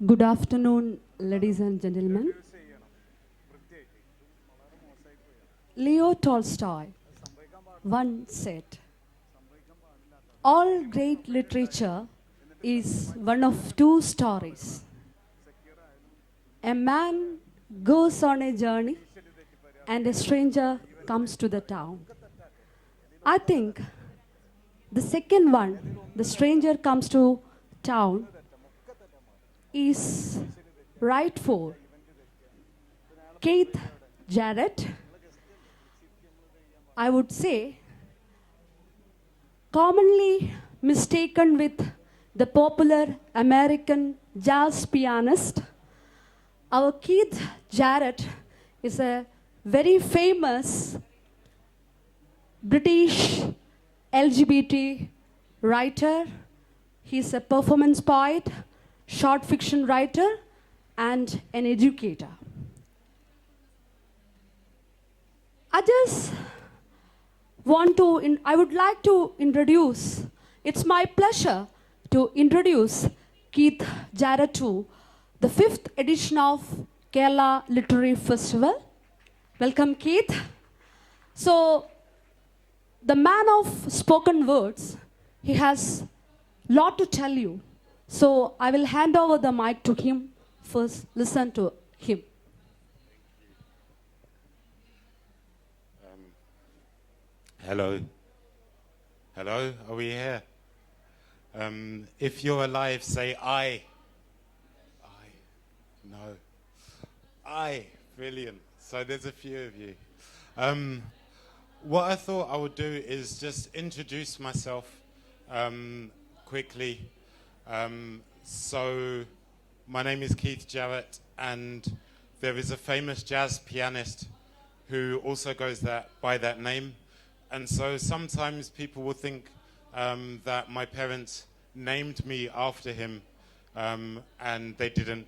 Good afternoon, ladies and gentlemen. Leo Tolstoy once said, all great literature is one of two stories. A man goes on a journey and a stranger comes to the town. I think the second one, the stranger comes to town, is right for Keith Jarrett. I would say commonly mistaken with the popular American jazz pianist. Our Keith Jarrett is a very famous British LGBT writer. He's a performance poet, short fiction writer, and an educator. I would like to introduce, it's my pleasure to introduce Keith Jarrett to the 5th edition of Kerala Literary Festival. Welcome, Keith. So, the man of spoken words, he has a lot to tell you. So, I will hand over the mic to him. First, listen to him. Hello. Hello, are we here? If you're alive, say I. No. I. Brilliant. So there's a few of you. What I thought I would do is just introduce myself quickly. So my name is Keith Jarrett, and there is a famous jazz pianist who also goes by that name. And so sometimes people will think that my parents named me after him, and they didn't.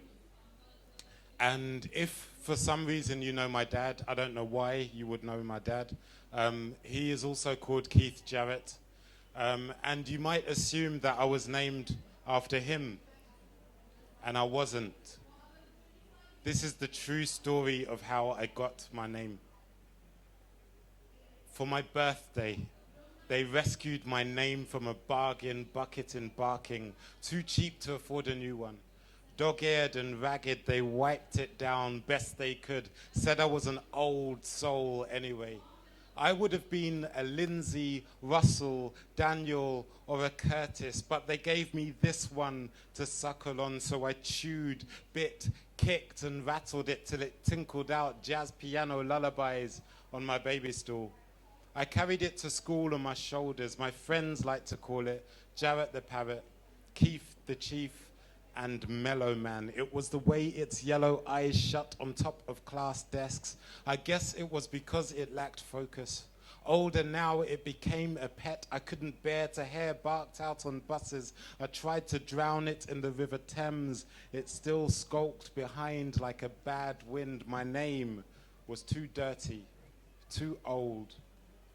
And if for some reason you know my dad, I don't know why you would know my dad, he is also called Keith Jarrett. And you might assume that I was named after him, and I wasn't. This is the true story of how I got my name. For my birthday, they rescued my name from a bargain bucket in Barking, too cheap to afford a new one. Dog-eared and ragged, they wiped it down best they could, said I was an old soul anyway. I would have been a Lindsay, Russell, Daniel, or a Curtis, but they gave me this one to suckle on, so I chewed, bit, kicked, and rattled it till it tinkled out jazz piano lullabies on my baby stool. I carried it to school on my shoulders. My friends like to call it Jarrett the Parrot, Keith the Chief, and Mellow Man. It was the way its yellow eyes shut on top of class desks. I guess it was because it lacked focus. Older now, it became a pet I couldn't bear to hear barked out on buses. I tried to drown it in the River Thames. It still skulked behind like a bad wind. My name was too dirty, too old,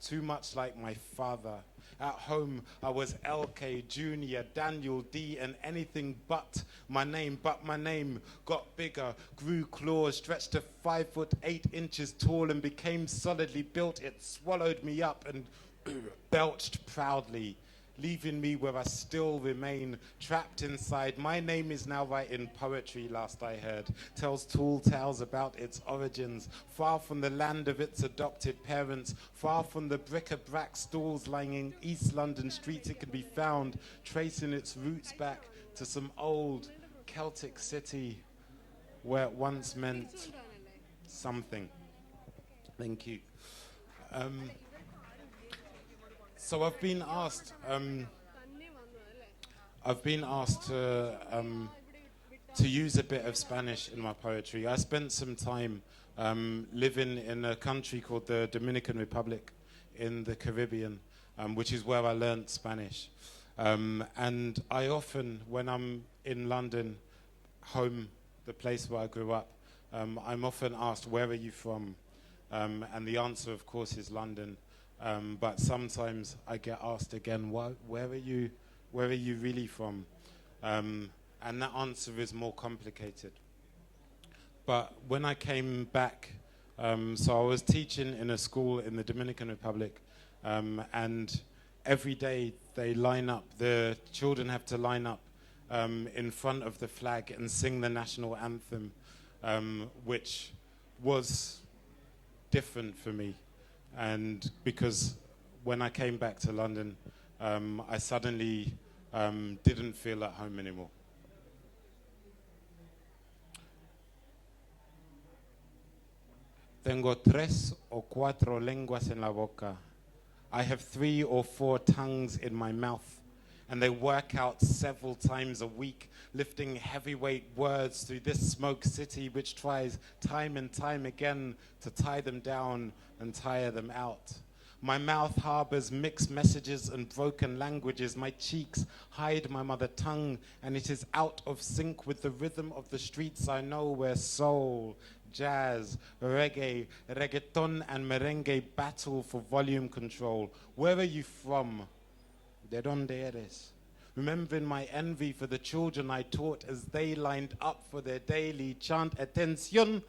too much like my father. At home, I was LK, Junior, Daniel, D, and anything but my name. But my name got bigger, grew claws, stretched to 5'8" tall, and became solidly built. It swallowed me up and belched proudly, leaving me where I still remain, trapped inside. My name is now writing poetry, last I heard, tells tall tales about its origins, far from the land of its adopted parents, far from the bric-a-brac stalls lying in East London streets. It can be found, tracing its roots back to some old Celtic city where it once meant something. Thank you. So I've been asked to use a bit of Spanish in my poetry. I spent some time living in a country called the Dominican Republic in the Caribbean, which is where I learnt Spanish. And I often, when I'm in London, home, the place where I grew up, I'm often asked, where are you from? And the answer, of course, is London. But sometimes I get asked again, where are you really from? And that answer is more complicated. But when I came back, so I was teaching in a school in the Dominican Republic, and every day they line up, the children have to line up in front of the flag and sing the national anthem, which was different for me. And because when I came back to London, I suddenly didn't feel at home anymore. Tengo 3 o 4 lenguas en la boca. I have 3 or 4 tongues in my mouth, and they work out several times a week, lifting heavyweight words through this smoke city, which tries time and time again to tie them down and tire them out. My mouth harbors mixed messages and broken languages. My cheeks hide my mother tongue, and it is out of sync with the rhythm of the streets I know, where soul, jazz, reggae, reggaeton, and merengue battle for volume control. Where are you from? ¿De dónde eres? Remembering my envy for the children I taught as they lined up for their daily chant, atención,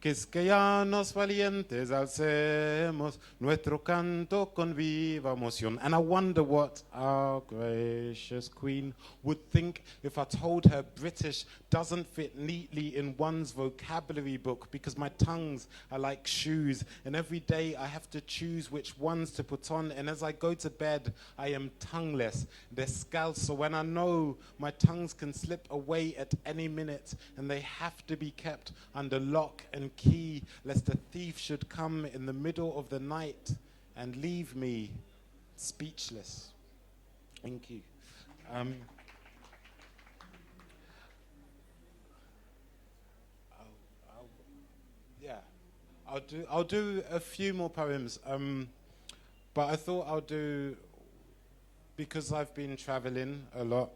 quisqueyanos valientes alcemos nuestro canto con viva emoción. And I wonder what our gracious queen would think if I told her British doesn't fit neatly in one's vocabulary book, because my tongues are like shoes, and every day I have to choose which ones to put on, and as I go to bed I am tongueless, descalzo, when I know my tongues can slip away at any minute, and they have to be kept under lock and key, lest a thief should come in the middle of the night and leave me speechless. Thank you. I'll do a few more poems, but I thought I'll do, because I've been traveling a lot,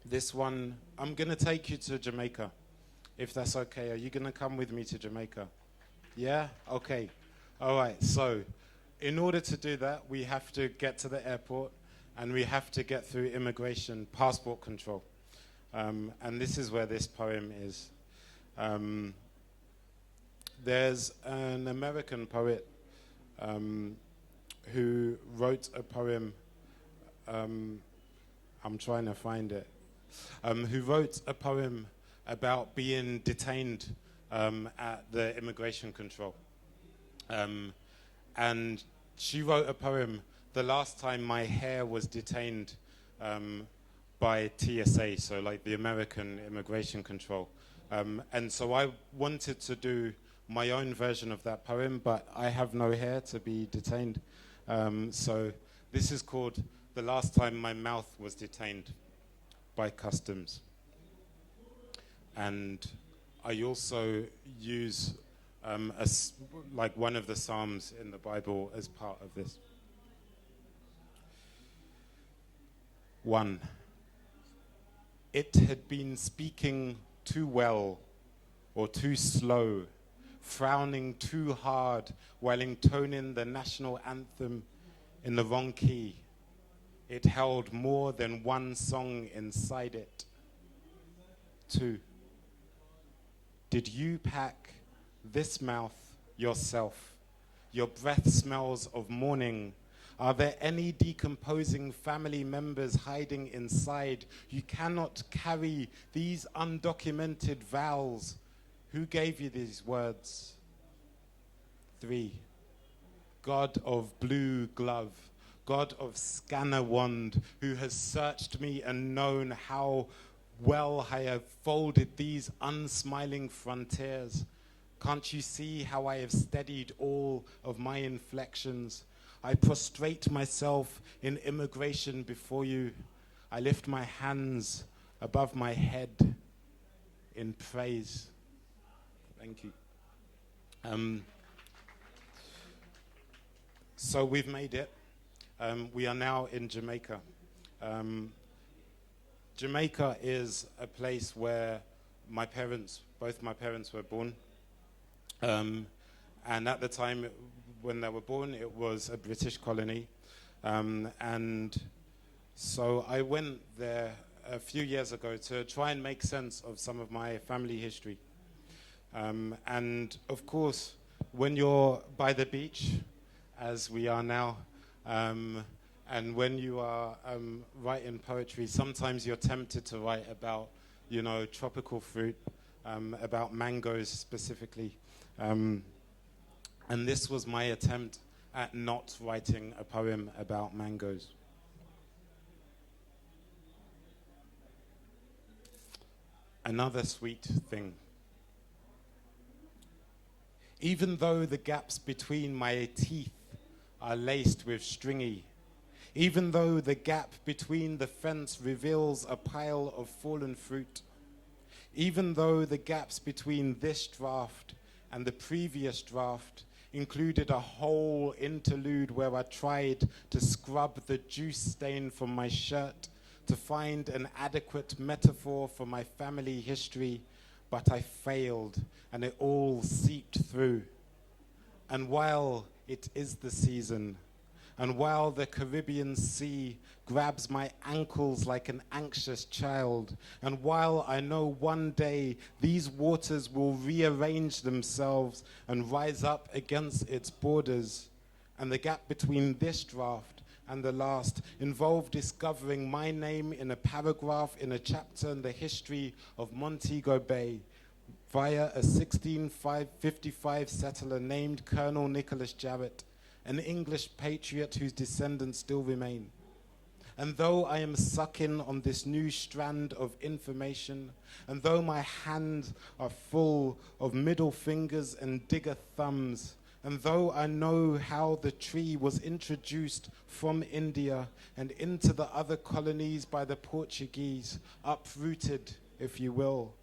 this one, I'm going to take you to Jamaica, if that's okay. Are you going to come with me to Jamaica? Yeah? Okay. All right. So in order to do that, we have to get to the airport, and we have to get through immigration, passport control. And this is where this poem is. There's an American poet who wrote a poem, I'm trying to find it, who wrote a poem about being detained at the immigration control. And she wrote a poem, the last time my hair was detained by TSA, so like the American immigration control. And so I wanted to do my own version of that poem, but I have no hair to be detained. So this is called The Last Time My Mouth Was Detained by Customs. And I also use like one of the Psalms in the Bible as part of this. 1. It had been speaking too well or too slow, frowning too hard while intoning the national anthem in the wrong key. It held more than one song inside it. 2. Did you pack this mouth yourself? Your breath smells of morning. Are there any decomposing family members hiding inside? You cannot carry these undocumented vowels. Who gave you these words? 3. God of blue glove, God of scanner wand, who has searched me and known how well I have folded these unsmiling frontiers. Can't you see how I have steadied all of my inflections? I prostrate myself in immigration before you. I lift my hands above my head in praise. Thank you. So we've made it. We are now in Jamaica. Jamaica is a place where both my parents were born. And at the time when they were born, it was a British colony. And so I went there a few years ago to try and make sense of some of my family history. And of course, when you're by the beach, as we are now, and when you are writing poetry, sometimes you're tempted to write about, tropical fruit, about mangoes specifically. And this was my attempt at not writing a poem about mangoes. Another sweet thing. Even though the gaps between my teeth are laced with stringy, even though the gap between the fence reveals a pile of fallen fruit, even though the gaps between this draft and the previous draft included a whole interlude where I tried to scrub the juice stain from my shirt to find an adequate metaphor for my family history, but I failed and it all seeped through. And while it is the season, and while the Caribbean Sea grabs my ankles like an anxious child, and while I know one day these waters will rearrange themselves and rise up against its borders, and the gap between this draft and the last involved discovering my name in a paragraph in a chapter in the history of Montego Bay via a 1655 settler named Colonel Nicholas Jarrett, an English patriot whose descendants still remain. And though I am sucking on this new strand of information, and though my hands are full of middle fingers and digger thumbs, and though I know how the tree was introduced from India and into the other colonies by the Portuguese, uprooted, if you will,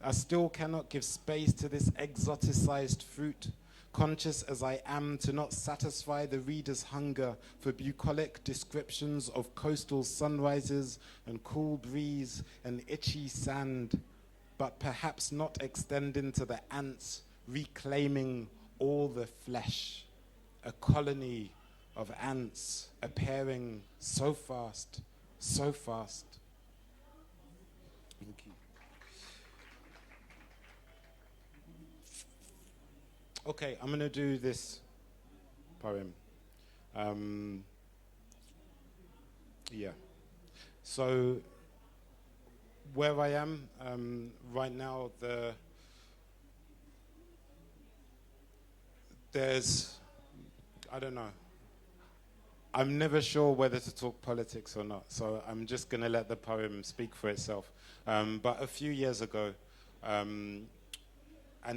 I still cannot give space to this exoticized fruit, conscious as I am to not satisfy the reader's hunger for bucolic descriptions of coastal sunrises and cool breeze and itchy sand, but perhaps not extending to the ants reclaiming all the flesh, a colony of ants appearing so fast, so fast. Thank you. Okay, I'm going to do this poem. So, where I am right now, I don't know. I'm never sure whether to talk politics or not, so I'm just going to let the poem speak for itself. But a few years ago, and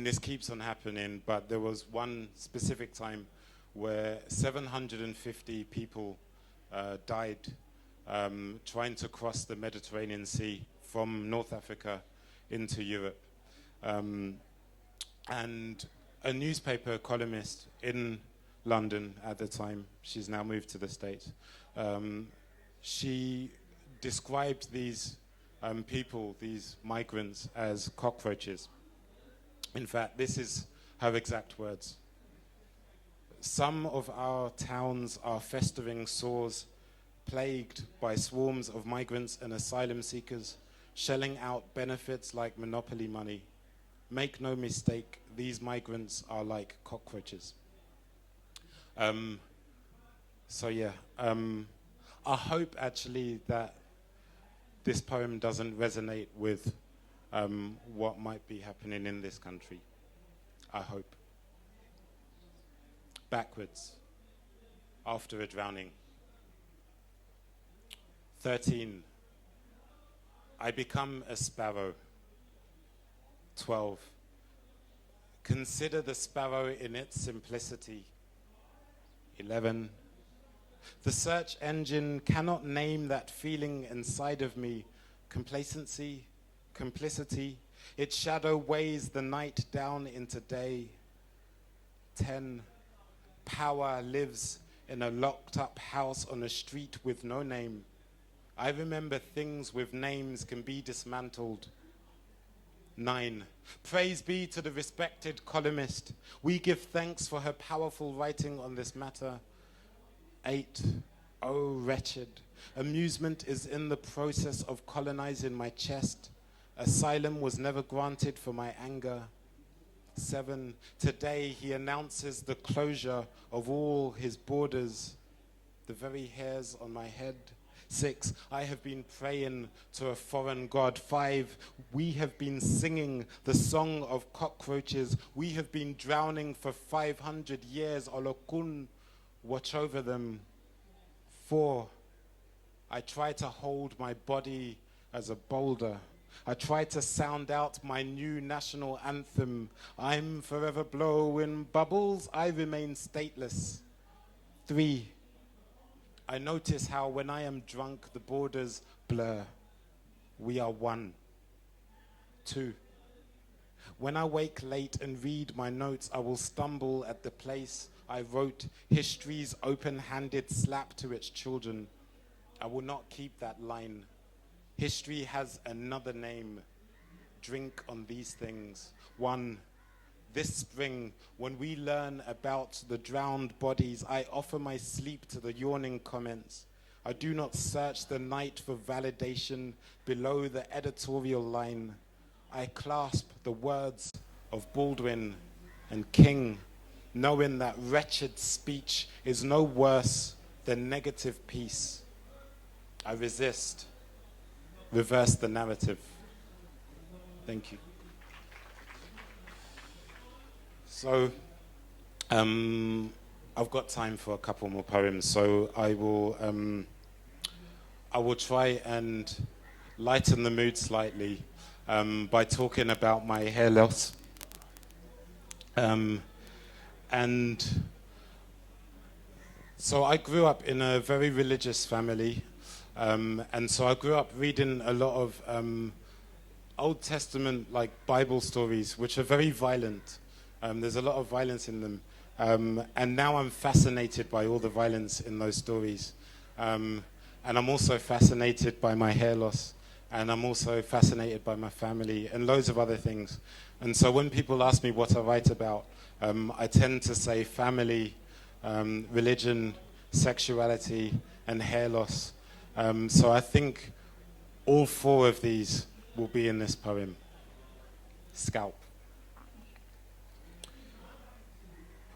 this keeps on happening, but there was one specific time where 750 people died trying to cross the Mediterranean Sea from North Africa into Europe. And a newspaper columnist in London at the time, she's now moved to the States, she described these people, these migrants, as cockroaches. In fact, this is her exact words. Some of our towns are festering sores, plagued by swarms of migrants and asylum seekers, shelling out benefits like monopoly money. Make no mistake, these migrants are like cockroaches. I hope actually that this poem doesn't resonate with what might be happening in this country. I hope. Backwards, after a drowning. 13, I become a sparrow. 12, consider the sparrow in its simplicity. 11, the search engine cannot name that feeling inside of me, complacency, complicity. Its shadow weighs the night down into day. 10, power lives in a locked up house on a street with no name. I remember things with names can be dismantled. 9, praise be to the respected columnist. We give thanks for her powerful writing on this matter. 8, oh wretched, Amusement is in the process of colonizing my chest. Asylum was never granted for my anger. 7, today he announces the closure of all his borders, the very hairs on my head. 6, I have been praying to a foreign god. 5, we have been singing the song of cockroaches. We have been drowning for 500 years. Olokun, watch over them. 4, I try to hold my body as a boulder. I try to sound out my new national anthem. I'm forever blowing bubbles. I remain stateless. 3, I notice how when I am drunk, the borders blur. We are one. 2, when I wake late and read my notes, I will stumble at the place I wrote history's open-handed slap to its children. I will not keep that line. History has another name. Drink on these things. 1, this spring, when we learn about the drowned bodies, I offer my sleep to the yawning comments. I do not search the night for validation below the editorial line. I clasp the words of Baldwin and King, knowing that wretched speech is no worse than negative peace. I resist. Reverse the narrative. Thank you. So, I've got time for a couple more poems. So I will try and lighten the mood slightly by talking about my hair loss. And so I grew up in a very religious family. And so I grew up reading a lot of Old Testament, like Bible stories, which are very violent. There's a lot of violence in them. And now I'm fascinated by all the violence in those stories. And I'm also fascinated by my hair loss. And I'm also fascinated by my family and loads of other things. And so when people ask me what I write about, I tend to say family, religion, sexuality, and hair loss. So I think all 4 of these will be in this poem. Scalp.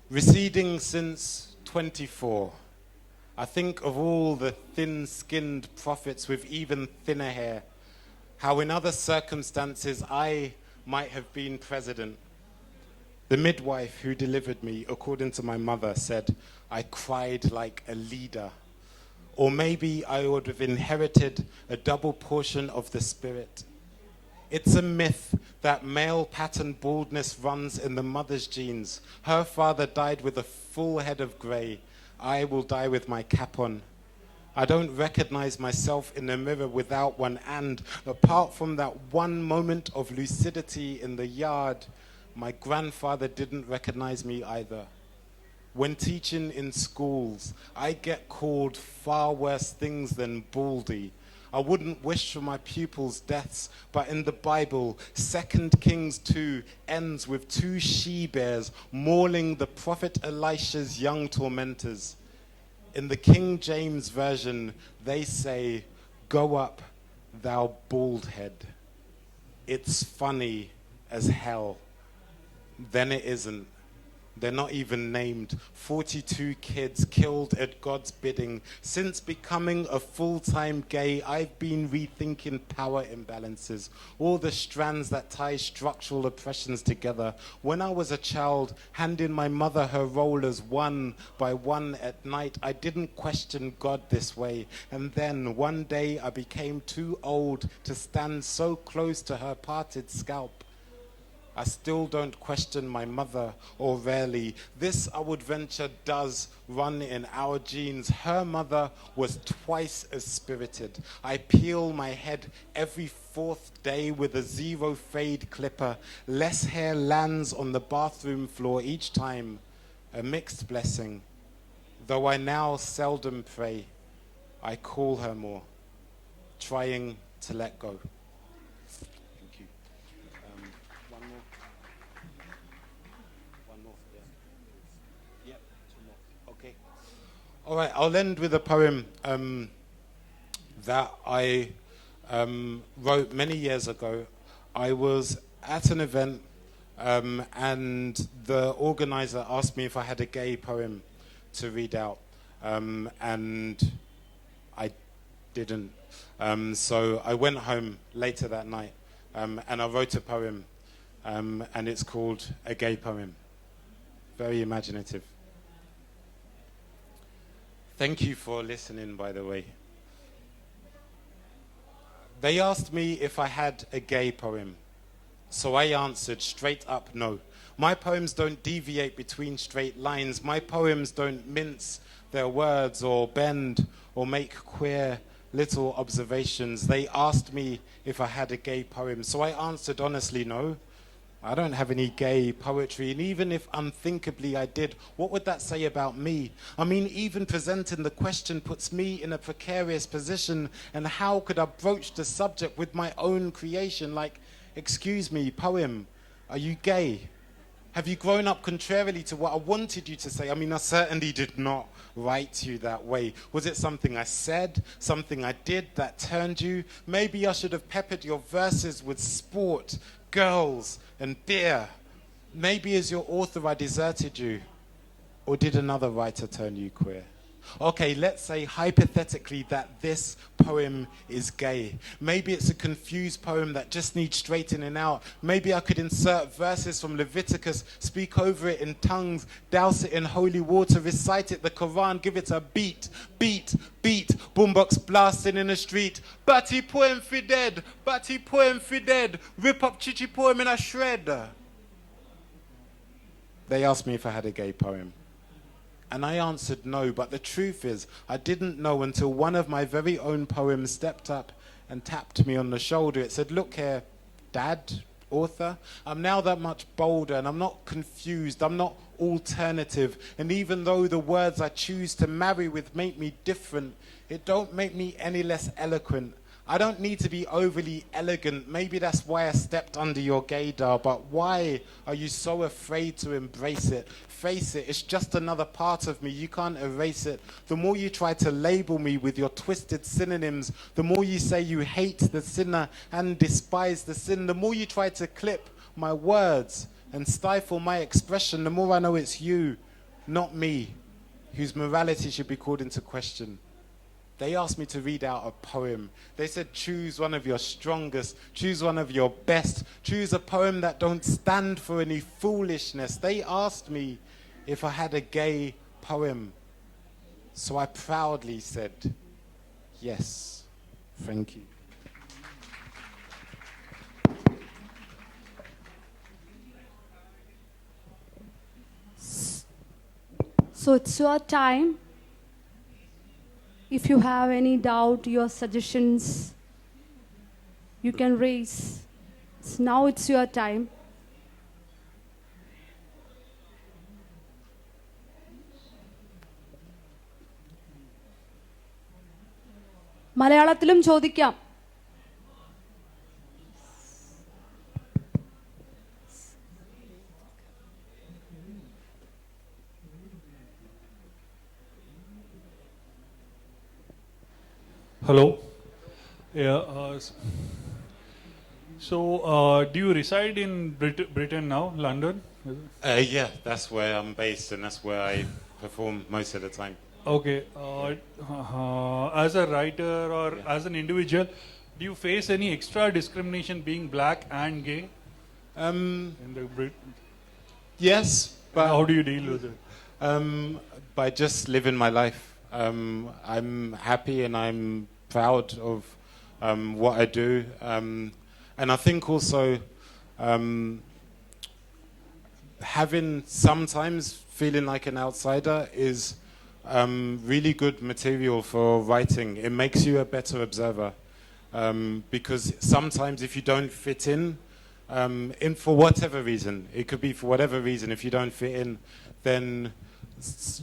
Receding since 24. I think of all the thin-skinned prophets with even thinner hair, how in other circumstances I might have been president. The midwife who delivered me, according to my mother, said I cried like a leader. Or maybe I would have inherited a double portion of the spirit. It's a myth that male pattern baldness runs in the mother's genes. Her father died with a full head of grey. I will die with my cap on. I don't recognize myself in the mirror without one, and apart from that one moment of lucidity in the yard, my grandfather didn't recognize me either. When teaching in schools, I get called far worse things than baldy. I wouldn't wish for my pupils' deaths, but in the Bible, 2 Kings 2 ends with 2 she-bears mauling the prophet Elisha's young tormentors. In the King James Version, they say, "Go up, thou bald head." It's funny as hell. Then it isn't. They're not even named. 42 kids killed at God's bidding. Since becoming a full-time gay, I've been rethinking power imbalances, all the strands that tie structural oppressions together. When I was a child, handing my mother her rollers one by one at night, I didn't question God this way. And then one day I became too old to stand so close to her parted scalp. I still don't question my mother, or rarely. This, I would venture, does run in our genes. Her mother was twice as spirited. I peel my head every 4th day with a zero fade clipper. Less hair lands on the bathroom floor each time. A mixed blessing. Though I now seldom pray, I call her more, trying to let go. All right, I'll end with a poem that I wrote many years ago. I was at an event and the organizer asked me if I had a gay poem to read out, and I didn't. So I went home later that night and I wrote a poem, and it's called A Gay Poem. Very imaginative. Thank you for listening, by the way. They asked me if I had a gay poem, so I answered straight up no. My poems don't deviate between straight lines. My poems don't mince their words or bend or make queer little observations. They asked me if I had a gay poem, so I answered honestly no. I don't have any gay poetry, and even if unthinkably I did, what would that say about me? I mean, even presenting the question puts me in a precarious position, and how could I broach the subject with my own creation? Like, excuse me, poem, are you gay? Have you grown up contrarily to what I wanted you to say? I mean, I certainly did not write you that way. Was it something I said, something I did that turned you? Maybe I should have peppered your verses with sport, girls, and beer. Maybe as your author I deserted you. Or did another writer turn you queer? Okay, let's say hypothetically that this poem is gay. Maybe it's a confused poem that just needs straightening out. Maybe I could insert verses from Leviticus, speak over it in tongues, douse it in holy water, recite it, the Quran, give it a beat, beat, beat, boombox blasting in the street. Batty poem fi dead, batty poem fi dead, rip up chichi poem in a shred. They asked me if I had a gay poem. And I answered no, but the truth is, I didn't know until one of my very own poems stepped up and tapped me on the shoulder. It said, look here, Dad, author, I'm now that much bolder and I'm not confused, I'm not alternative. And even though the words I choose to marry with make me different, it don't make me any less eloquent. I don't need to be overly elegant. Maybe that's why I stepped under your gaydar. But why are you so afraid to embrace it? Face it, it's just another part of me. You can't erase it. The more you try to label me with your twisted synonyms, the more you say you hate the sinner and despise the sin, the more you try to clip my words and stifle my expression, the more I know it's you, not me, whose morality should be called into question. They asked me to read out a poem. They said, choose one of your strongest, choose one of your best, choose a poem that don't stand for any foolishness. They asked me if I had a gay poem. So I proudly said, yes, thank you. So it's your time. If you have any doubt, your suggestions, you can raise. Now it's your time. മലയാളത്തിലും ചോദിക്കാം. Hello. Yeah. Do you reside in Britain now, London? Yeah, that's where I'm based and that's where I perform most of the time. Okay. As a writer or as an individual, do you face any extra discrimination being black and gay? In the Yes, but how do you deal with it? By just living my life. I'm happy and I'm proud of what I do. And I think also having sometimes feeling like an outsider is really good material for writing. It makes you a better observer. Because sometimes if you don't fit in for whatever reason, it could be for whatever reason, if you don't fit in, then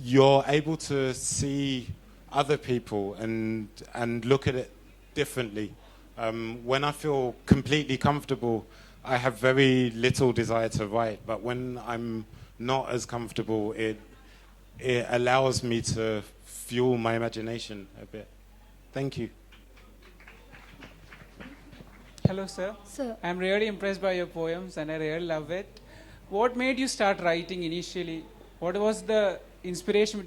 you're able to see other people and look at it differently. When I feel completely comfortable, I have very little desire to write, but when I'm not as comfortable, it allows me to fuel my imagination a bit. Thank you. Hello, sir. Sir. I'm really impressed by your poems and I really love it. What made you start writing initially? What was the inspiration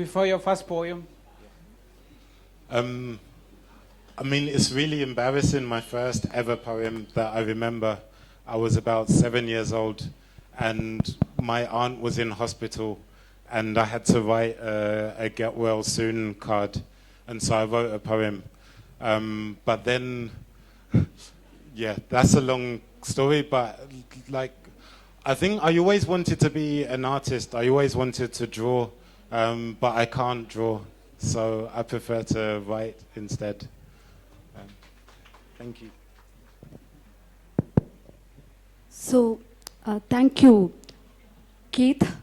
for your first poem? I mean, it's really embarrassing. My first ever poem that I remember, I was about 7 years old, and my aunt was in hospital, and I had to write a get well soon card, and so I wrote a poem. But then, yeah, that's a long story, but like, I think I always wanted to be an artist. I always wanted to draw, but I can't draw, so I prefer to write instead. Thank you. So, thank you, Keith,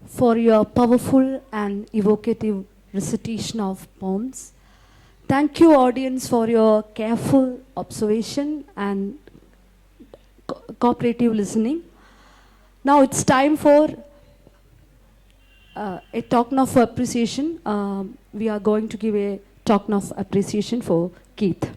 for your powerful and evocative recitation of poems. Thank you, audience, for your careful observation and cooperative listening. Now it's time for a token of appreciation. We are going to give a token of appreciation for Keith.